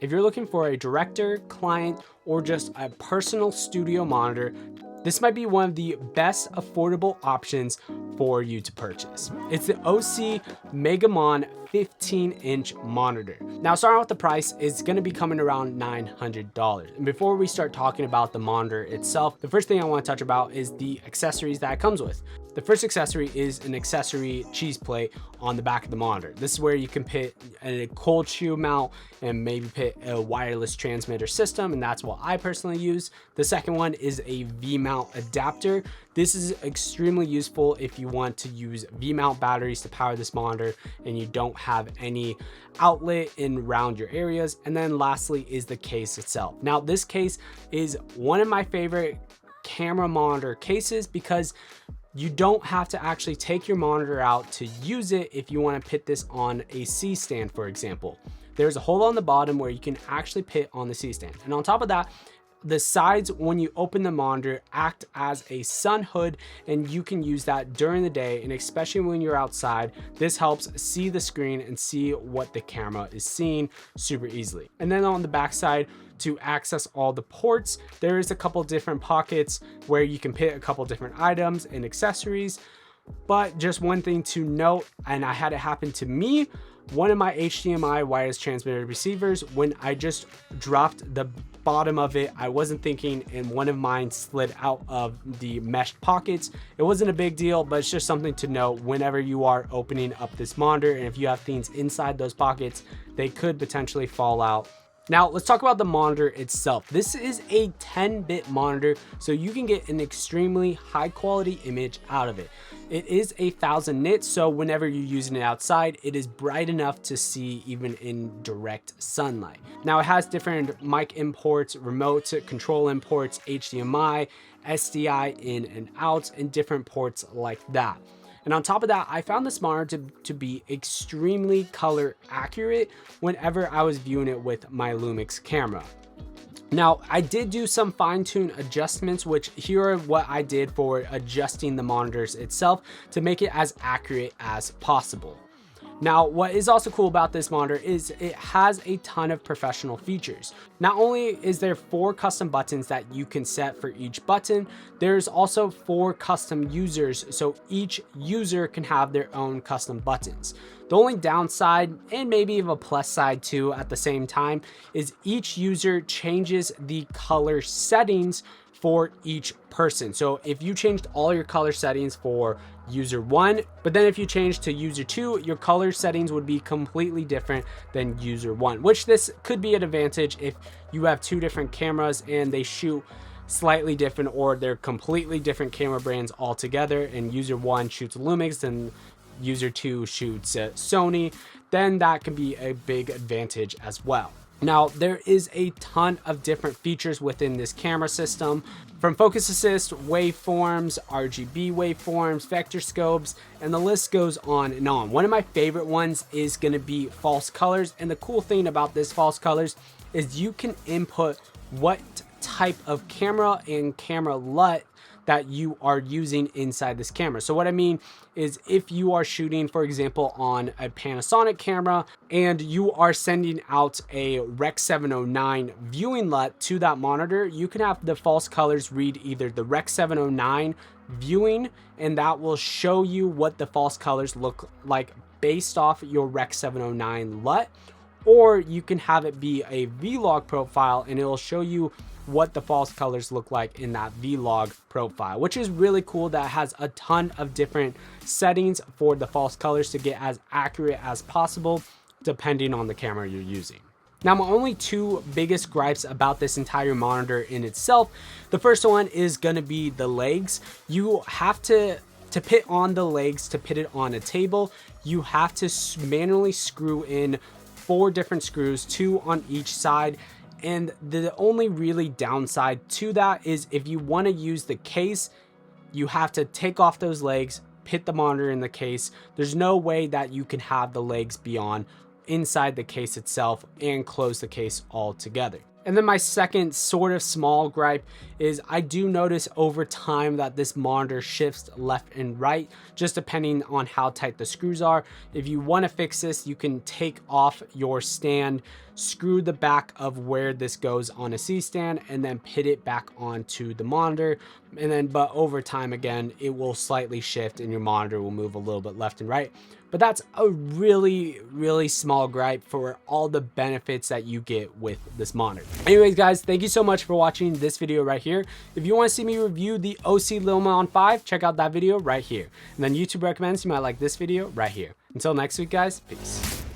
If you're looking for a director, client, or just a personal studio monitor, this might be one of the best affordable options for you to purchase. It's the OSEE Megamon 15-inch monitor. Now, starting off the price is going to be coming around $900. And before we start talking about the monitor itself, the first thing I want to touch about is the accessories that it comes with. The first accessory is an accessory cheese plate on the back of the monitor. This is where you can put a cold shoe mount and maybe put a wireless transmitter system, and that's what I personally use. The second one is a V-mount adapter. This is extremely useful if you want to use V-mount batteries to power this monitor and you don't have any outlet in around your areas. And then lastly is the case itself. Now, this case is one of my favorite camera monitor cases because you don't have to actually take your monitor out to use it if you want to put this on a C-stand, for example. There's a hole on the bottom where you can actually put on the C-stand. And on top of that, the sides, when you open the monitor, act as a sun hood, and you can use that during the day, and especially when you're outside. This helps see the screen and see what the camera is seeing super easily. And then on the back side, to access all the ports, there is a couple different pockets where you can put a couple different items and accessories. But just one thing to note, and I had it happen to me, one of my HDMI wireless transmitter receivers, when I just dropped the bottom of it, I wasn't thinking, and one of mine slid out of the meshed pockets. It wasn't a big deal, but it's just something to note whenever you are opening up this monitor, and if you have things inside those pockets, they could potentially fall out. Now, let's talk about the monitor itself. This is a 10-bit monitor, so you can get an extremely high quality image out of it. It is 1000 nits, so whenever you're using it outside, it is bright enough to see even in direct sunlight. Now, it has different mic imports, remote control imports, HDMI, SDI in and out, and different ports like that. And on top of that, I found this monitor to be extremely color accurate whenever I was viewing it with my Lumix camera. Now, I did do some fine-tune adjustments, which here are what I did for adjusting the monitors itself to make it as accurate as possible. Now, what is also cool about this monitor is it has a ton of professional features. Not only is there 4 custom buttons that you can set for each button, there's also 4 custom users, so each user can have their own custom buttons. The only downside, and maybe even a plus side too at the same time, is each user changes the color settings for each person. So if you changed all your color settings for user 1, but then if you change to user 2, your color settings would be completely different than user 1, which this could be an advantage if you have 2 different cameras and they shoot slightly different, or they're completely different camera brands altogether, and user 1 shoots Lumix and user 2 shoots Sony, then that can be a big advantage as well. Now, there is a ton of different features within this camera system, from focus assist, waveforms, RGB waveforms, vector scopes, and the list goes on and on. One of my favorite ones is going to be false colors, and the cool thing about this false colors is you can input what type of camera and camera LUT that you are using inside this camera. So what I mean is, if you are shooting, for example, on a Panasonic camera and you are sending out a Rec 709 viewing LUT to that monitor, you can have the false colors read either the Rec 709 viewing, and that will show you what the false colors look like based off your Rec 709 LUT, or you can have it be a vlog profile and it'll show you what the false colors look like in that vlog profile, which is really cool. That has a ton of different settings for the false colors to get as accurate as possible depending on the camera you're using. Now, my only 2 biggest gripes about this entire monitor in itself, the first one is going to be the legs. You have to put on the legs, to put it on a table, you have to manually screw in 4 different screws, 2 on each side. And the only really downside to that is if you want to use the case, you have to take off those legs, put the monitor in the case. There's no way that you can have the legs be on inside the case itself and close the case altogether. And then my second sort of small gripe is I do notice over time that this monitor shifts left and right, just depending on how tight the screws are. If you want to fix this, you can take off your stand, screw the back of where this goes on a C-stand and then put it back onto the monitor. And then, but over time, again, it will slightly shift and your monitor will move a little bit left and right. But that's a really, really small gripe for all the benefits that you get with this monitor. Anyways, guys, thank you so much for watching this video right here. If you want to see me review the OSEE Megamon 5, check out that video right here. And then YouTube recommends you might like this video right here. Until next week, guys, peace.